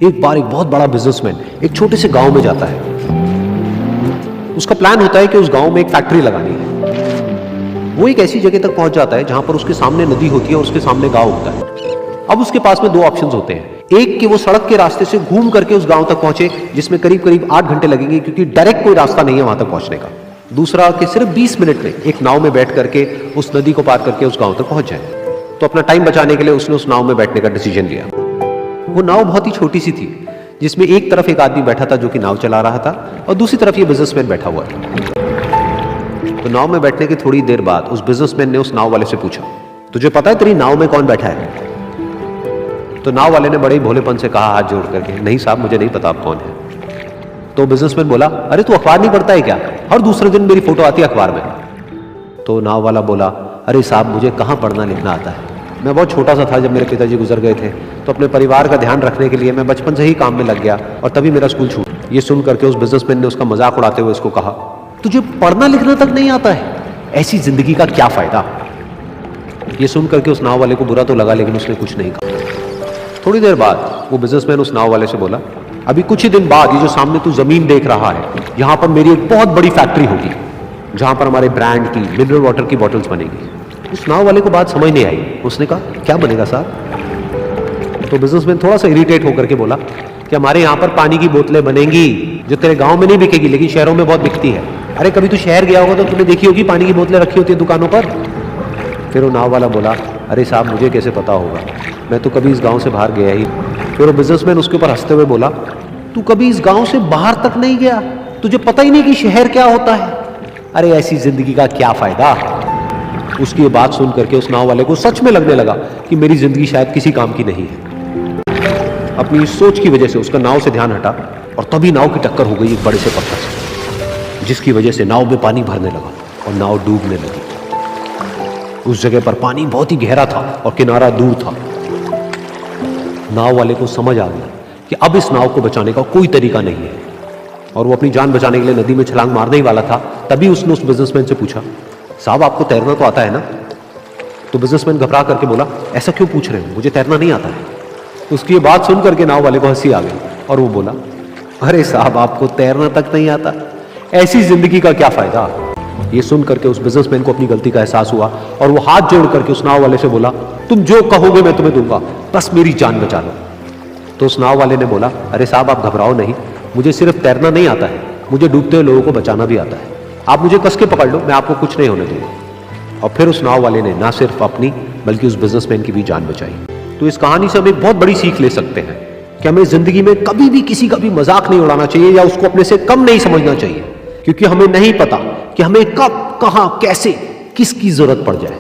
एक बार एक बहुत बड़ा बिजनेसमैन एक छोटे से गांव में जाता है। उसका प्लान होता है कि उस गांव में एक फैक्ट्री लगानी है। वो एक ऐसी जगह तक पहुंच जाता है जहां पर उसके सामने नदी होती है और उसके सामने गांव होता है। अब उसके पास में दो ऑप्शंस होते हैं। एक कि वो सड़क के रास्ते से घूम करके उस गांव तक पहुंचे, जिसमें करीब करीब 8 घंटे लगेंगे, क्योंकि डायरेक्ट कोई रास्ता नहीं है वहां तक पहुंचने का। दूसरा कि सिर्फ 20 मिनट में एक नाव में बैठ करके उस नदी को पार करके उस गांव तक पहुंच जाए। तो अपना टाइम बचाने के लिए उसने उस नाव में बैठने का डिसीजन लिया। वो नाव बहुत ही छोटी सी थी, जिसमें एक तरफ एक आदमी बैठा था जो कि नाव चला रहा था और दूसरी तरफ ये बिजनेसमैन बैठा हुआ था। तो नाव में बैठने की थोड़ी देर बाद उस बिजनेसमैन ने उस नाव वाले से पूछा, तुझे पता है तेरी नाव में कौन बैठा है? तो नाव वाले ने बड़े ही भोलेपन से कहा हाथ जोड़ करके, नहीं साहब मुझे नहीं पता आप कौन है। तो बिजनेसमैन बोला, अरे तू अखबार नहीं पढ़ता है क्या? हर दूसरे दिन मेरी फोटो आती है अखबार में। तो नाव वाला बोला, अरे साहब मुझे कहाँ पढ़ना लिखना आता है, मैं बहुत छोटा सा था जब मेरे पिताजी गुजर गए थे, तो अपने परिवार का ध्यान रखने के लिए मैं बचपन से ही काम में लग गया और तभी मेरा स्कूल छूट। ये सुन करके उस बिजनेसमैन ने उसका मजाक उड़ाते हुए उसको कहा, तुझे पढ़ना लिखना तक नहीं आता है, ऐसी जिंदगी का क्या फायदा? ये सुन करके उस नाव वाले को बुरा तो लगा, लेकिन उसने कुछ नहीं कहा। थोड़ी देर बाद वो बिजनेसमैन उस नाव वाले से बोला, अभी कुछ ही दिन बाद ये जो सामने तू जमीन देख रहा है, यहाँ पर मेरी एक बहुत बड़ी फैक्ट्री होगी जहां पर हमारे ब्रांड की मिनरल वाटर की बॉटल्स बनेगी। उस नाव वाले को बात समझ नहीं आई। उसने कहा, क्या बनेगा साहब? तो बिजनेसमैन थोड़ा सा इरिटेट होकर के बोला कि हमारे यहाँ पर पानी की बोतलें बनेंगी जो तेरे गांव में नहीं बिकेगी, लेकिन शहरों में बहुत बिकती है। अरे कभी तू शहर गया होगा तो तूने देखी होगी पानी की बोतलें रखी होती है दुकानों पर। फिर वो नाव वाला बोला, अरे साहब मुझे कैसे पता होगा, मैं तो कभी इस गाँव से बाहर गया ही। फिर वो बिजनेसमैन उसके ऊपर हंसते हुए बोला, तू कभी इस गाँव से बाहर तक नहीं गया, तुझे पता ही नहीं कि शहर क्या होता है? अरे ऐसी जिंदगी का क्या फायदा? उसकी ये बात सुन करके उस नाव वाले को सच में लगने लगा कि मेरी जिंदगी शायद किसी काम की नहीं है। अपनी इस सोच की वजह से उसका नाव से ध्यान हटा और तभी नाव की टक्कर हो गई एक बड़े से पत्थर से, जिसकी वजह से नाव में पानी भरने लगा और नाव डूबने लगी। उस जगह पर पानी बहुत ही गहरा था और किनारा दूर था। नाव वाले को समझ आ गया कि अब इस नाव को बचाने का कोई तरीका नहीं है और वो अपनी जान बचाने के लिए नदी में छलांग मारने ही वाला था। तभी उसने उस बिजनेसमैन से पूछा, साहब आपको तैरना तो आता है ना? तो बिजनेसमैन घबरा करके बोला, ऐसा क्यों पूछ रहे हो, मुझे तैरना नहीं आता है। उसकी ये बात सुन करके नाव वाले को हंसी आ गई और वो बोला, अरे साहब आपको तैरना तक नहीं आता, ऐसी जिंदगी का क्या फायदा? ये सुन करके उस बिजनेसमैन को अपनी गलती का एहसास हुआ और वो हाथ जोड़ करके उस नाव वाले से बोला, तुम जो कहोगे मैं तुम्हें दूंगा, बस मेरी जान बचा लो। तो उस नाव वाले ने बोला, अरे साहब आप घबराओ नहीं, मुझे सिर्फ तैरना नहीं आता है, मुझे डूबते हुए लोगों को बचाना भी आता है। आप मुझे कस के पकड़ लो, मैं आपको कुछ नहीं होने दूंगा। और फिर उस नाव वाले ने ना सिर्फ अपनी बल्कि उस बिजनेसमैन की भी जान बचाई। तो इस कहानी से हम एक बहुत बड़ी सीख ले सकते हैं कि हमें जिंदगी में कभी भी किसी का भी मजाक नहीं उड़ाना चाहिए या उसको अपने से कम नहीं समझना चाहिए, क्योंकि हमें नहीं पता कि हमें कब, कहां, कैसे, किसकी जरूरत पड़ जाए।